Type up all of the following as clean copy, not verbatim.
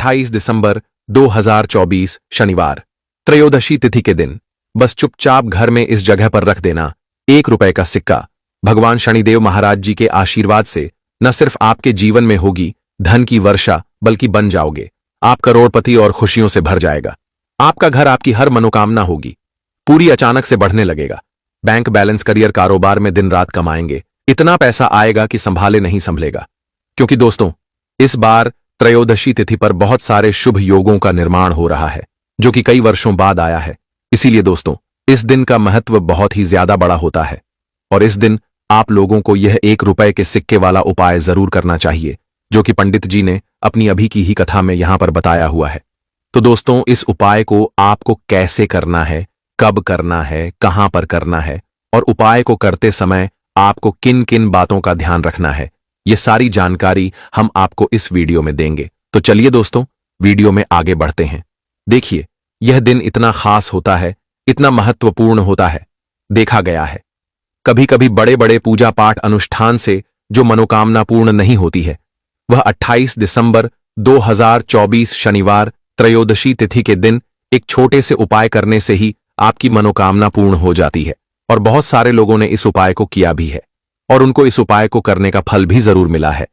28 दिसंबर 2024 शनिवार, त्रयोदशी तिथि के दिन बस चुपचाप घर में इस जगह पर रख देना 1 रुपए का सिक्का। भगवान शनिदेव महाराज जी के आशीर्वाद से न सिर्फ आपके जीवन में होगी धन की वर्षा, बल्कि बन जाओगे आप करोड़पति और खुशियों से भर जाएगा। आपका घर आपकी हर मनोकामना होगी पूरी अचानक से बढ़ने लगेगा। बैंक बैलेंस, करियर, कारोबार में दिन रात कमाएंगे, इतना पैसा आएगा कि संभाले नहीं संभलेगा। क्योंकि दोस्तों, इस बार त्रयोदशी तिथि पर बहुत सारे शुभ योगों का निर्माण हो रहा है, जो कि कई वर्षों बाद आया है। इसीलिए दोस्तों, इस दिन का महत्व बहुत ही ज्यादा बड़ा होता है और इस दिन आप लोगों को यह 1 रुपए के सिक्के वाला उपाय जरूर करना चाहिए, जो कि पंडित जी ने अपनी अभी की ही कथा में यहां पर बताया हुआ है। तो दोस्तों, इस उपाय को आपको कैसे करना है, कब करना है, कहां पर करना है और उपाय को करते समय आपको किन किन बातों का ध्यान रखना है, ये सारी जानकारी हम आपको इस वीडियो में देंगे। तो चलिए दोस्तों, वीडियो में आगे बढ़ते हैं। देखिए, यह दिन इतना खास होता है, इतना महत्वपूर्ण होता है। देखा गया है कभी कभी बड़े बड़े पूजा पाठ अनुष्ठान से जो मनोकामना पूर्ण नहीं होती है, वह 28 दिसंबर 2024 शनिवार त्रयोदशी तिथि के दिन एक छोटे से उपाय करने से ही आपकी मनोकामना पूर्ण हो जाती है। और बहुत सारे लोगों ने इस उपाय को किया भी है और उनको इस उपाय को करने का फल भी जरूर मिला है।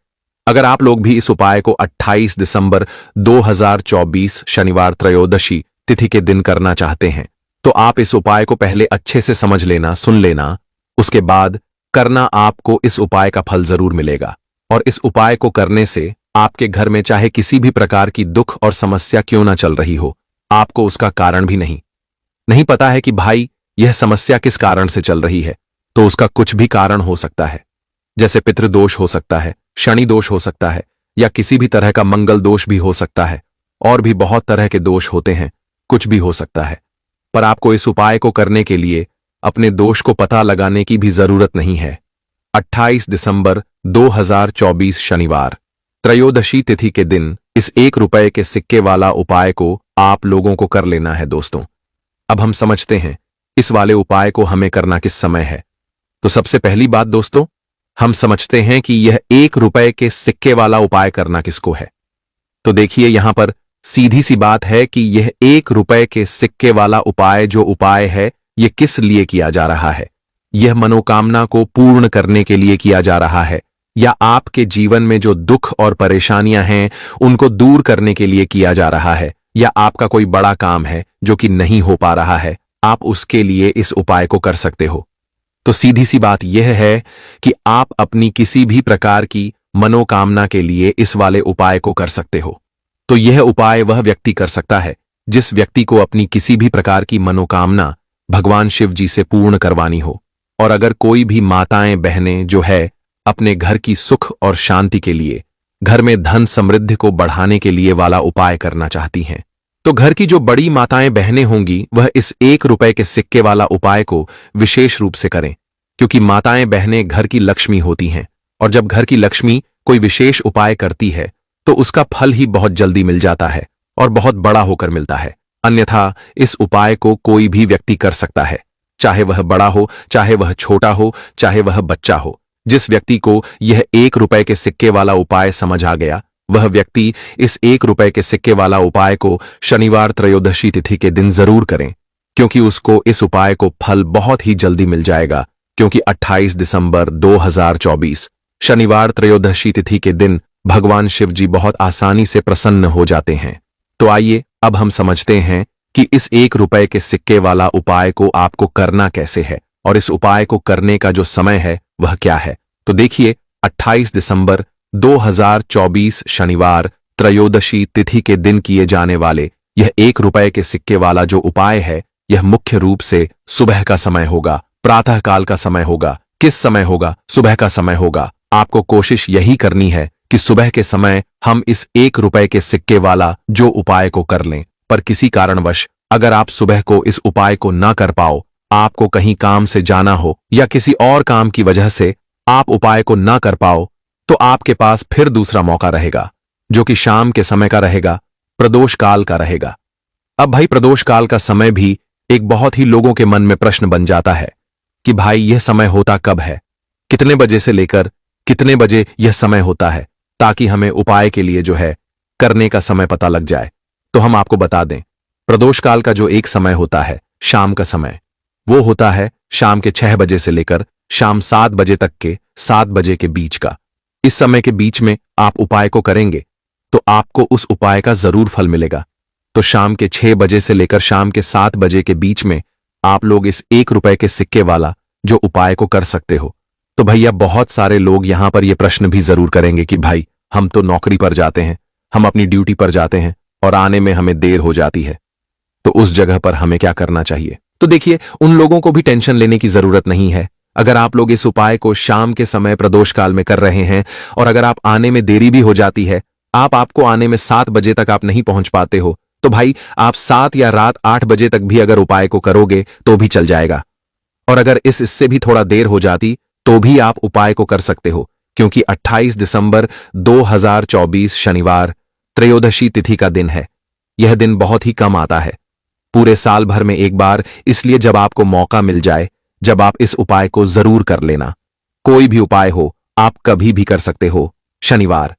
अगर आप लोग भी इस उपाय को 28 दिसंबर 2024 शनिवार त्रयोदशी तिथि के दिन करना चाहते हैं, तो आप इस उपाय को पहले अच्छे से समझ लेना, सुन लेना, उसके बाद करना। आपको इस उपाय का फल जरूर मिलेगा और इस उपाय को करने से आपके घर में चाहे किसी भी प्रकार की दुख और समस्या क्यों ना चल रही हो, आपको उसका कारण भी नहीं पता है कि भाई यह समस्या किस कारण से चल रही है, तो उसका कुछ भी कारण हो सकता है। जैसे पितृदोष हो सकता है, शनि दोष हो सकता है, या किसी भी तरह का मंगल दोष भी हो सकता है, और भी बहुत तरह के दोष होते हैं, कुछ भी हो सकता है। पर आपको इस उपाय को करने के लिए अपने दोष को पता लगाने की भी जरूरत नहीं है। 28 दिसंबर 2024 शनिवार त्रयोदशी तिथि के दिन इस 1 रुपए के सिक्के वाला उपाय को आप लोगों को कर लेना है। दोस्तों, अब हम समझते हैं इस वाले उपाय को हमें करना किस समय है। तो सबसे पहली बात दोस्तों, हम समझते हैं कि यह 1 रुपए के सिक्के वाला उपाय करना किसको है। तो देखिए, यहां पर सीधी सी बात है कि यह 1 रुपए के सिक्के वाला उपाय जो उपाय है, यह किस लिए किया जा रहा है। यह मनोकामना को पूर्ण करने के लिए किया जा रहा है, या आपके जीवन में जो दुख और परेशानियां हैं उनको दूर करने के लिए किया जा रहा है, या आपका कोई बड़ा काम है जो कि नहीं हो पा रहा है, आप उसके लिए इस उपाय को कर सकते हो। तो सीधी सी बात यह है कि आप अपनी किसी भी प्रकार की मनोकामना के लिए इस वाले उपाय को कर सकते हो। तो यह उपाय वह व्यक्ति कर सकता है जिस व्यक्ति को अपनी किसी भी प्रकार की मनोकामना भगवान शिव जी से पूर्ण करवानी हो। और अगर कोई भी माताएं बहनें जो है अपने घर की सुख और शांति के लिए, घर में धन समृद्धि को बढ़ाने के लिए वाला उपाय करना चाहती हैं, तो घर की जो बड़ी माताएं बहनें होंगी वह इस 1 रुपए के सिक्के वाला उपाय को विशेष रूप से करें। क्योंकि माताएं बहनें घर की लक्ष्मी होती हैं और जब घर की लक्ष्मी कोई विशेष उपाय करती है तो उसका फल ही बहुत जल्दी मिल जाता है और बहुत बड़ा होकर मिलता है। अन्यथा इस उपाय को कोई भी व्यक्ति कर सकता है, चाहे वह बड़ा हो, चाहे वह छोटा हो, चाहे वह बच्चा हो। जिस व्यक्ति को यह 1 रुपए के सिक्के वाला उपाय समझ आ गया, वह व्यक्ति इस 1 रुपए के सिक्के वाला उपाय को शनिवार त्रयोदशी तिथि के दिन जरूर करें, क्योंकि उसको इस उपाय को फल बहुत ही जल्दी मिल जाएगा। क्योंकि 28 दिसंबर 2024 शनिवार त्रयोदशी तिथि के दिन भगवान शिव जी बहुत आसानी से प्रसन्न हो जाते हैं। तो आइए अब हम समझते हैं कि इस 1 रुपए के सिक्के वाला उपाय को आपको करना कैसे है और इस उपाय को करने का जो समय है वह क्या है। तो देखिए, 28 दिसंबर 2024 शनिवार त्रयोदशी तिथि के दिन किए जाने वाले यह 1 रुपए के सिक्के वाला जो उपाय है, यह मुख्य रूप से सुबह का समय होगा, प्रातः काल का समय होगा। किस समय होगा? सुबह का समय होगा। आपको कोशिश यही करनी है कि सुबह के समय हम इस 1 रुपए के सिक्के वाला जो उपाय को कर लें। पर किसी कारणवश अगर आप सुबह को इस उपाय को ना कर पाओ, आपको कहीं काम से जाना हो या किसी और काम की वजह से आप उपाय को ना कर पाओ, तो आपके पास फिर दूसरा मौका रहेगा, जो कि शाम के समय का रहेगा, प्रदोष काल का रहेगा। अब भाई, प्रदोष काल का समय भी एक बहुत ही लोगों के मन में प्रश्न बन जाता है कि भाई यह समय होता कब है, कितने बजे से लेकर कितने बजे यह समय होता है, ताकि हमें उपाय के लिए जो है करने का समय पता लग जाए तो हम आपको बता दें। प्रदोष काल का जो एक समय होता है, शाम का समय, वो होता है शाम के 6 बजे से लेकर शाम 7 बजे तक के 7 बजे के बीच का। इस समय के बीच में आप उपाय को करेंगे तो आपको उस उपाय का जरूर फल मिलेगा। तो शाम के 6 बजे से लेकर शाम के 7 बजे के बीच में आप लोग इस 1 रुपए के सिक्के वाला जो उपाय को कर सकते हो। तो भैया बहुत सारे लोग यहां पर यह प्रश्न भी जरूर करेंगे कि भाई हम तो नौकरी पर जाते हैं, हम अपनी ड्यूटी पर जाते हैं और आने में हमें देर हो जाती है, तो उस जगह पर हमें क्या करना चाहिए। तो देखिए, उन लोगों को भी टेंशन लेने की जरूरत नहीं है। अगर आप लोग इस उपाय को शाम के समय प्रदोष काल में कर रहे हैं और अगर आप आने में देरी भी हो जाती है, आपको आने में 7 बजे तक आप नहीं पहुंच पाते हो, तो भाई आप 7 या रात 8 बजे तक भी अगर उपाय को करोगे तो भी चल जाएगा। और अगर इससे भी थोड़ा देर हो जाती तो भी आप उपाय को कर सकते हो, क्योंकि 28 दिसंबर 2024 शनिवार त्रयोदशी तिथि का दिन है। यह दिन बहुत ही कम आता है, पूरे साल भर में एक बार, इसलिए जब आपको मौका मिल जाए, जब आप इस उपाय को जरूर कर लेना। कोई भी उपाय हो, आप कभी भी कर सकते हो। शनिवार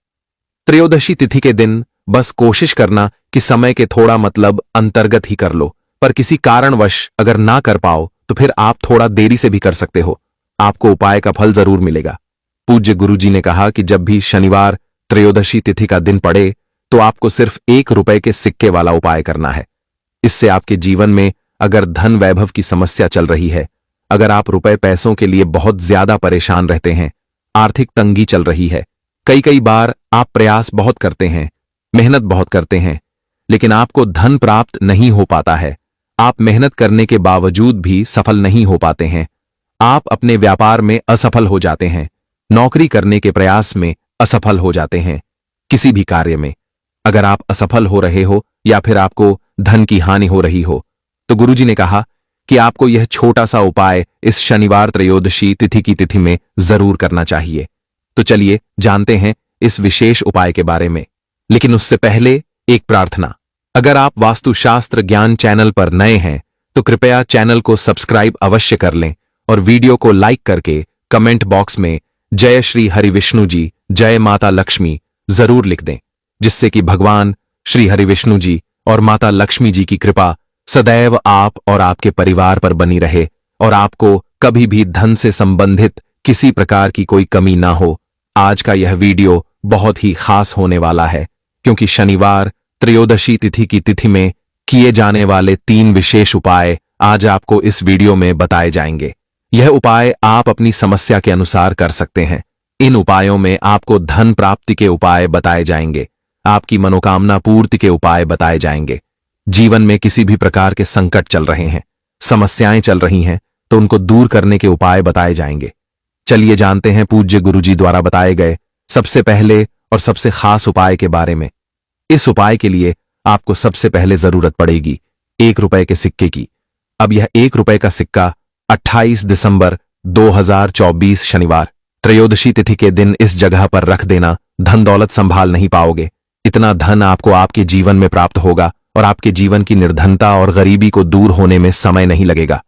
त्रयोदशी तिथि के दिन बस कोशिश करना कि समय के थोड़ा मतलब अंतर्गत ही कर लो, पर किसी कारणवश अगर ना कर पाओ तो फिर आप थोड़ा देरी से भी कर सकते हो, आपको उपाय का फल जरूर मिलेगा। पूज्य गुरुजी ने कहा कि जब भी शनिवार त्रयोदशी तिथि का दिन पड़े तो आपको सिर्फ 1 रुपए के सिक्के वाला उपाय करना है। इससे आपके जीवन में अगर धन वैभव की समस्या चल रही है, अगर आप रुपए पैसों के लिए बहुत ज्यादा परेशान रहते हैं, आर्थिक तंगी चल रही है, कई बार आप प्रयास बहुत करते हैं, मेहनत बहुत करते हैं, लेकिन आपको धन प्राप्त नहीं हो पाता है, आप मेहनत करने के बावजूद भी सफल नहीं हो पाते हैं, आप अपने व्यापार में असफल हो जाते हैं, नौकरी करने के प्रयास में असफल हो जाते हैं, किसी भी कार्य में अगर आप असफल हो रहे हो या फिर आपको धन की हानि हो रही हो, तो गुरुजी ने कहा कि आपको यह छोटा सा उपाय इस शनिवार त्रयोदशी तिथि की तिथि में जरूर करना चाहिए। तो चलिए जानते हैं इस विशेष उपाय के बारे में, लेकिन उससे पहले एक प्रार्थना। अगर आप वास्तुशास्त्र ज्ञान चैनल पर नए हैं तो कृपया चैनल को सब्सक्राइब अवश्य कर लें और वीडियो को लाइक करके कमेंट बॉक्स में जय श्री हरिविष्णु जी, जय माता लक्ष्मी जरूर लिख दें, जिससे कि भगवान श्री हरिविष्णु जी और माता लक्ष्मी जी की कृपा सदैव आप और आपके परिवार पर बनी रहे और आपको कभी भी धन से संबंधित किसी प्रकार की कोई कमी ना हो। आज का यह वीडियो बहुत ही खास होने वाला है, क्योंकि शनिवार त्रयोदशी तिथि की तिथि में किए जाने वाले 3 विशेष उपाय आज आपको इस वीडियो में बताए जाएंगे। यह उपाय आप अपनी समस्या के अनुसार कर सकते हैं। इन उपायों में आपको धन प्राप्ति के उपाय बताए जाएंगे, आपकी मनोकामना पूर्ति के उपाय बताए जाएंगे। जीवन में किसी भी प्रकार के संकट चल रहे हैं, समस्याएं चल रही हैं, तो उनको दूर करने के उपाय बताए जाएंगे। चलिए जानते हैं पूज्य गुरुजी द्वारा बताए गए सबसे पहले और सबसे खास उपाय के बारे में। इस उपाय के लिए आपको सबसे पहले जरूरत पड़ेगी 1 रुपए के सिक्के की। अब यह 1 रुपए का सिक्का 28 दिसंबर 2024 शनिवार त्रयोदशी तिथि के दिन इस जगह पर रख देना। धन दौलत संभाल नहीं पाओगे, इतना धन आपको आपके जीवन में प्राप्त होगा और आपके जीवन की निर्धनता और गरीबी को दूर होने में समय नहीं लगेगा।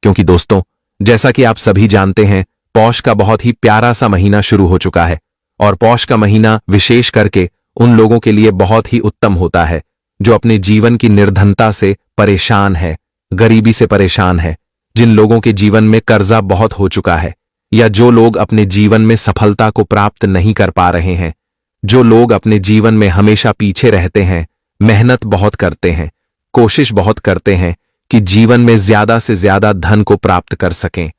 क्योंकि दोस्तों, जैसा कि आप सभी जानते हैं, पौष का बहुत ही प्यारा सा महीना शुरू हो चुका है और पौष का महीना विशेष करके उन लोगों के लिए बहुत ही उत्तम होता है जो अपने जीवन की निर्धनता से परेशान है, गरीबी से परेशान है, जिन लोगों के जीवन में कर्जा बहुत हो चुका है, या जो लोग अपने जीवन में सफलता को प्राप्त नहीं कर पा रहे हैं, जो लोग अपने जीवन में हमेशा पीछे रहते हैं, मेहनत बहुत करते हैं, कोशिश बहुत करते हैं कि जीवन में ज्यादा से ज्यादा धन को प्राप्त कर सकें।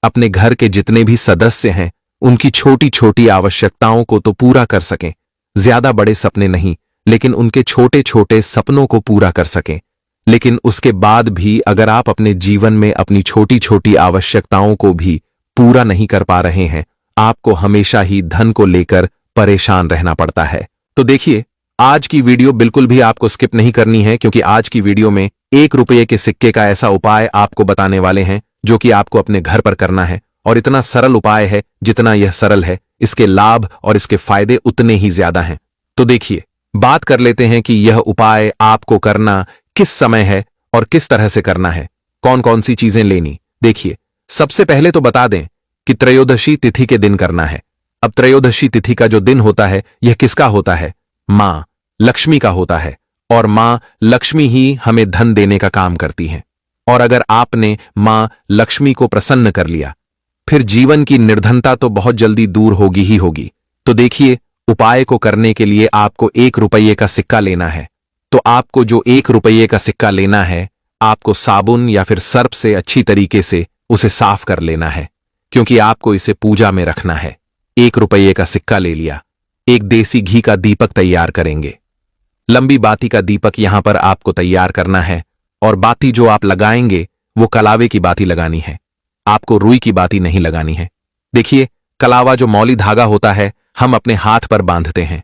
अपने घर के जितने भी सदस्य हैं उनकी छोटी छोटी आवश्यकताओं को तो पूरा कर सकें, ज्यादा बड़े सपने नहीं, लेकिन उनके छोटे छोटे सपनों को पूरा कर सकें। लेकिन उसके बाद भी अगर आप अपने जीवन में अपनी छोटी छोटी आवश्यकताओं को भी पूरा नहीं कर पा रहे हैं, आपको हमेशा ही धन को लेकर परेशान रहना पड़ता है। तो देखिए, आज की वीडियो बिल्कुल भी आपको स्किप नहीं करनी है, क्योंकि आज की वीडियो में 1 रुपये के सिक्के का ऐसा उपाय आपको बताने वाले हैं जो कि आपको अपने घर पर करना है। और इतना सरल उपाय है, जितना यह सरल है इसके लाभ और इसके फायदे उतने ही ज्यादा हैं। तो देखिए, बात कर लेते हैं कि यह उपाय आपको करना किस समय है और किस तरह से करना है, कौन कौन सी चीजें लेनी। देखिए, सबसे पहले तो बता दें कि त्रयोदशी तिथि के दिन करना है। अब त्रयोदशी तिथि का जो दिन होता है यह किसका होता है? मां लक्ष्मी का होता है और मां लक्ष्मी ही हमें धन देने का काम करती है। और अगर आपने मां लक्ष्मी को प्रसन्न कर लिया, फिर जीवन की निर्धनता तो बहुत जल्दी दूर होगी ही होगी। तो देखिए, उपाय को करने के लिए आपको 1 रुपये का सिक्का लेना है। तो आपको जो 1 रुपये का सिक्का लेना है, आपको साबुन या फिर सर्फ से अच्छी तरीके से उसे साफ कर लेना है, क्योंकि आपको इसे पूजा में रखना है। 1 रुपये का सिक्का ले लिया। एक देसी घी का दीपक तैयार करेंगे। लंबी बाती का दीपक यहां पर आपको तैयार करना है और बाती जो आप लगाएंगे वो कलावे की बाती लगानी है। आपको रुई की बाती नहीं लगानी है। देखिए, कलावा जो मौली धागा होता है, हम अपने हाथ पर बांधते हैं।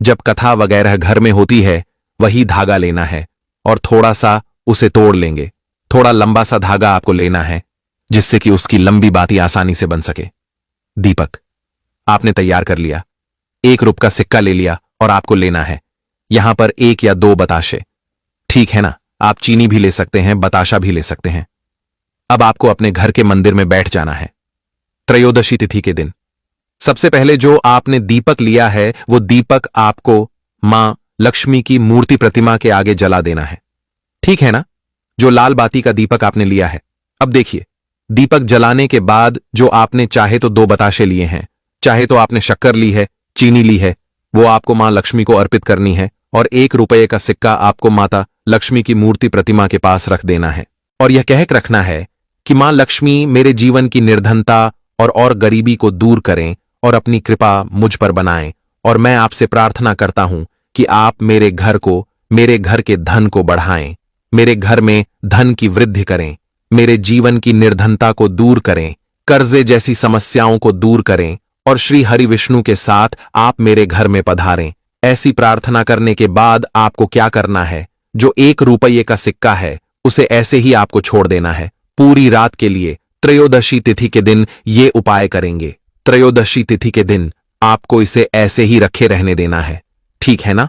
जब कथा वगैरह घर में होती है, वही धागा लेना है और थोड़ा सा उसे तोड़ लेंगे। थोड़ा लंबा सा धागा आपको लेना है, जिससे कि उसकी लंबी बाती आसानी से बन सके। दीपक आपने तैयार कर लिया। 1 रुपये का सिक्का ले लिया और आपको लेना है यहां पर 1 या 2 बताशे। ठीक है ना, आप चीनी भी ले सकते हैं, बताशा भी ले सकते हैं। अब आपको अपने घर के मंदिर में बैठ जाना है। त्रयोदशी तिथि के दिन सबसे पहले जो आपने दीपक लिया है, वो दीपक आपको मां लक्ष्मी की मूर्ति प्रतिमा के आगे जला देना है। ठीक है ना, जो लाल बाती का दीपक आपने लिया है। अब देखिए, दीपक जलाने के बाद जो आपने चाहे तो 2 बताशे लिए हैं, चाहे तो आपने शक्कर ली है, चीनी ली है, वो आपको मां लक्ष्मी को अर्पित करनी है और 1 रुपये का सिक्का आपको माता लक्ष्मी की मूर्ति प्रतिमा के पास रख देना है और यह कह रखना है कि मां लक्ष्मी मेरे जीवन की निर्धनता और गरीबी को दूर करें और अपनी कृपा मुझ पर बनाएं। और मैं आपसे प्रार्थना करता हूं कि आप मेरे घर के धन को बढ़ाएं, मेरे घर में धन की वृद्धि करें, मेरे जीवन की निर्धनता को दूर करें, कर्जे जैसी समस्याओं को दूर करें और श्री हरि विष्णु के साथ आप मेरे घर में पधारें। ऐसी प्रार्थना करने के बाद आपको क्या करना है, जो 1 रुपये का सिक्का है उसे ऐसे ही आपको छोड़ देना है पूरी रात के लिए। त्रयोदशी तिथि के दिन ये उपाय करेंगे। त्रयोदशी तिथि के दिन आपको इसे ऐसे ही रखे रहने देना है। ठीक है ना।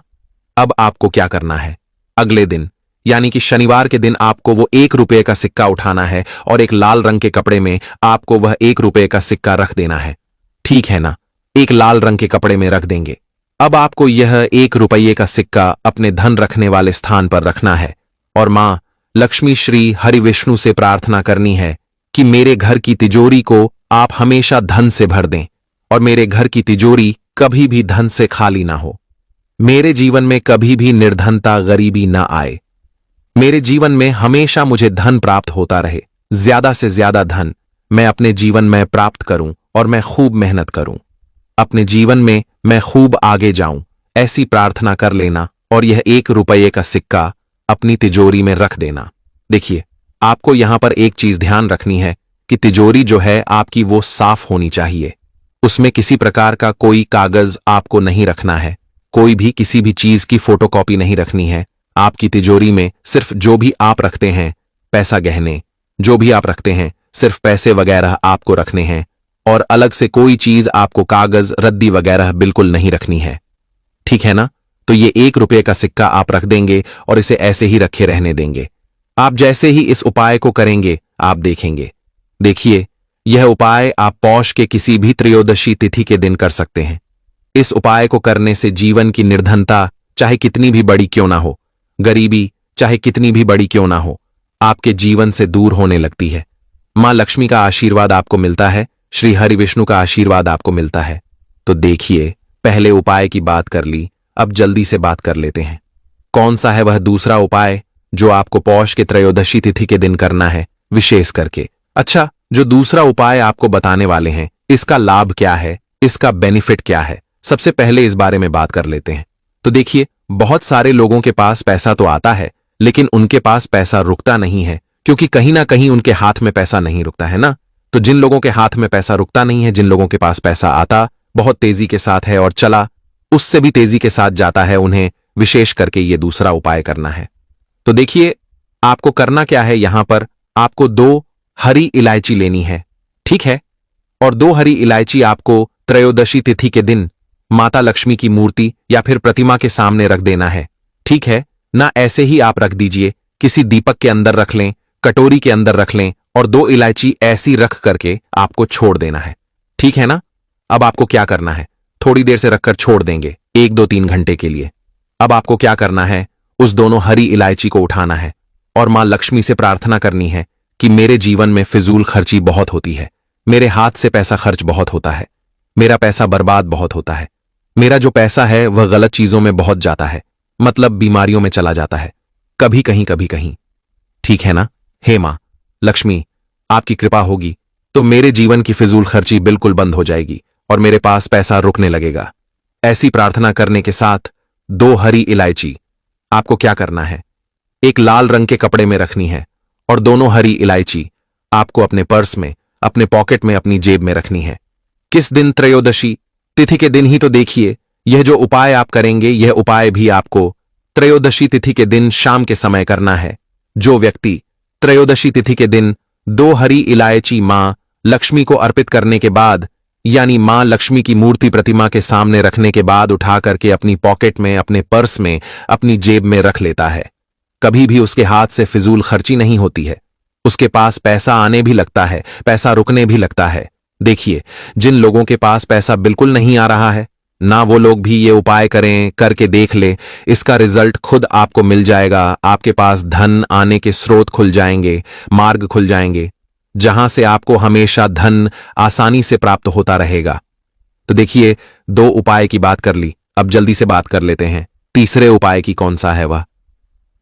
अब आपको क्या करना है, अगले दिन यानी कि शनिवार के दिन आपको वो 1 रुपये का सिक्का उठाना है और एक लाल रंग के कपड़े में आपको वह 1 रुपये का सिक्का रख देना है। ठीक है ना, एक लाल रंग के कपड़े में रख देंगे। अब आपको यह 1 रुपये का सिक्का अपने धन रखने वाले स्थान पर रखना है और मां लक्ष्मी श्री हरि विष्णु से प्रार्थना करनी है कि मेरे घर की तिजोरी को आप हमेशा धन से भर दें और मेरे घर की तिजोरी कभी भी धन से खाली ना हो। मेरे जीवन में कभी भी निर्धनता गरीबी ना आए। मेरे जीवन में हमेशा मुझे धन प्राप्त होता रहे, ज्यादा से ज्यादा धन मैं अपने जीवन में प्राप्त करूं और मैं खूब मेहनत करूं, अपने जीवन में मैं खूब आगे जाऊं। ऐसी प्रार्थना कर लेना और यह 1 रुपये का सिक्का अपनी तिजोरी में रख देना। देखिए, आपको यहां पर एक चीज ध्यान रखनी है कि तिजोरी जो है आपकी वो साफ होनी चाहिए। उसमें किसी प्रकार का कोई कागज आपको नहीं रखना है, कोई भी किसी भी चीज की फोटोकॉपी नहीं रखनी है। आपकी तिजोरी में सिर्फ जो भी आप रखते हैं, पैसा गहने जो भी आप रखते हैं, सिर्फ पैसे वगैरह आपको रखने हैं और अलग से कोई चीज आपको कागज रद्दी वगैरह बिल्कुल नहीं रखनी है। ठीक है ना। तो ये 1 रुपये का सिक्का आप रख देंगे और इसे ऐसे ही रखे रहने देंगे। आप जैसे ही इस उपाय को करेंगे आप देखेंगे। देखिए, यह उपाय आप पौष के किसी भी त्रयोदशी तिथि के दिन कर सकते हैं। इस उपाय को करने से जीवन की निर्धनता चाहे कितनी भी बड़ी क्यों ना हो, गरीबी चाहे कितनी भी बड़ी क्यों ना हो, आपके जीवन से दूर होने लगती है। मां लक्ष्मी का आशीर्वाद आपको मिलता है, श्री हरि विष्णु का आशीर्वाद आपको मिलता है। तो देखिए, पहले उपाय की बात कर ली, अब जल्दी से बात कर लेते हैं कौन सा है वह दूसरा उपाय जो आपको पौष के त्रयोदशी तिथि के दिन करना है विशेष करके। अच्छा, जो दूसरा उपाय आपको बताने वाले हैं, इसका लाभ क्या है, इसका बेनिफिट क्या है, सबसे पहले इस बारे में बात कर लेते हैं। तो देखिए, बहुत सारे लोगों के पास पैसा तो आता है, लेकिन उनके पास पैसा रुकता नहीं है, क्योंकि कहीं ना कहीं उनके हाथ में पैसा नहीं रुकता है ना। तो जिन लोगों के हाथ में पैसा रुकता नहीं है, जिन लोगों के पास पैसा आता बहुत तेजी के साथ है और चला उससे भी तेजी के साथ जाता है, उन्हें विशेष करके ये दूसरा उपाय करना है। तो देखिए, आपको करना क्या है, यहां पर आपको 2 हरी इलायची लेनी है। ठीक है, और 2 हरी इलायची आपको त्रयोदशी तिथि के दिन माता लक्ष्मी की मूर्ति या फिर प्रतिमा के सामने रख देना है। ठीक है ना, ऐसे ही आप रख दीजिए, किसी दीपक के अंदर रख लें, कटोरी के अंदर रख लें और 2 इलायची ऐसी रख करके आपको छोड़ देना है। ठीक है ना। अब आपको क्या करना है, थोड़ी देर से रखकर छोड़ देंगे, 1 2 3 घंटे के लिए। अब आपको क्या करना है, उस दोनों हरी इलायची को उठाना है और मां लक्ष्मी से प्रार्थना करनी है कि मेरे जीवन में फिजूल खर्ची बहुत होती है, मेरे हाथ से पैसा खर्च बहुत होता है, मेरा पैसा बर्बाद बहुत होता है, मेरा जो पैसा है वह गलत चीजों में बहुत जाता है, मतलब बीमारियों में चला जाता है, कभी कहीं। ठीक है ना? हे मां लक्ष्मी, आपकी कृपा होगी तो मेरे जीवन की फिजूल खर्ची बिल्कुल बंद हो जाएगी और मेरे पास पैसा रुकने लगेगा। ऐसी प्रार्थना करने के साथ 2 हरी इलायची आपको क्या करना है, एक लाल रंग के कपड़े में रखनी है और दोनों हरी इलायची आपको अपने पर्स में, अपने पॉकेट में, अपनी जेब में रखनी है। किस दिन? त्रयोदशी तिथि के दिन ही तो देखिए। यह जो उपाय आप करेंगे, यह उपाय भी आपको त्रयोदशी तिथि के दिन शाम के समय करना है। जो व्यक्ति त्रयोदशी तिथि के दिन 2 हरी इलायची मां लक्ष्मी को अर्पित करने के बाद, यानी मां लक्ष्मी की मूर्ति प्रतिमा के सामने रखने के बाद उठा करके अपनी पॉकेट में, अपने पर्स में, अपनी जेब में रख लेता है, कभी भी उसके हाथ से फिजूल खर्ची नहीं होती है। उसके पास पैसा आने भी लगता है, पैसा रुकने भी लगता है। देखिए, जिन लोगों के पास पैसा बिल्कुल नहीं आ रहा है ना, वो लोग भी ये उपाय करें, करके देख ले, इसका रिजल्ट खुद आपको मिल जाएगा। आपके पास धन आने के स्रोत खुल जाएंगे, मार्ग खुल जाएंगे, जहां से आपको हमेशा धन आसानी से प्राप्त होता रहेगा। तो देखिए, 2 उपाय की बात कर ली, अब जल्दी से बात कर लेते हैं तीसरे उपाय की। कौन सा है वह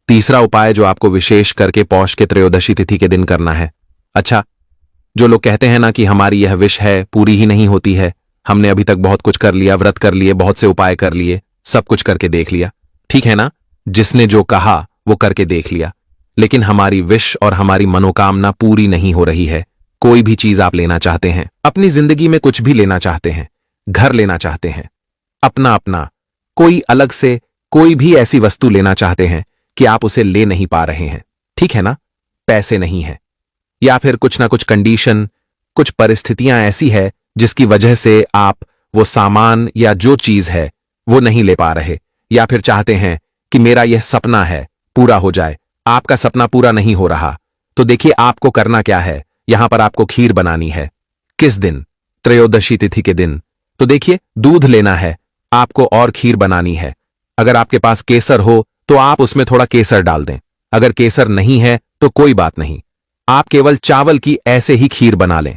तीसरा उपाय जो आपको विशेष करके पौष के त्रयोदशी तिथि के दिन करना है? अच्छा, जो लोग कहते हैं ना कि हमारी यह विश है पूरी ही नहीं होती है, हमने अभी तक बहुत कुछ कर लिया, व्रत कर लिए, बहुत से उपाय कर लिए, सब कुछ करके देख लिया, ठीक है ना, जिसने जो कहा वो करके देख लिया, लेकिन हमारी विश और हमारी मनोकामना पूरी नहीं हो रही है। कोई भी चीज आप लेना चाहते हैं, अपनी जिंदगी में कुछ भी लेना चाहते हैं, घर लेना चाहते हैं, अपना कोई अलग से कोई भी ऐसी वस्तु लेना चाहते हैं कि आप उसे ले नहीं पा रहे हैं, ठीक है ना, पैसे नहीं है, या फिर कुछ ना कुछ कंडीशन, कुछ परिस्थितियां ऐसी है जिसकी वजह से आप वो सामान या जो चीज है वो नहीं ले पा रहे, या फिर चाहते हैं कि मेरा यह सपना है पूरा हो जाए, आपका सपना पूरा नहीं हो रहा, तो देखिए आपको करना क्या है। यहां पर आपको खीर बनानी है। किस दिन? त्रयोदशी तिथि के दिन। तो देखिए, दूध लेना है आपको और खीर बनानी है। अगर आपके पास केसर हो तो आप उसमें थोड़ा केसर डाल दें, अगर केसर नहीं है तो कोई बात नहीं, आप केवल चावल की ऐसे ही खीर बना लें।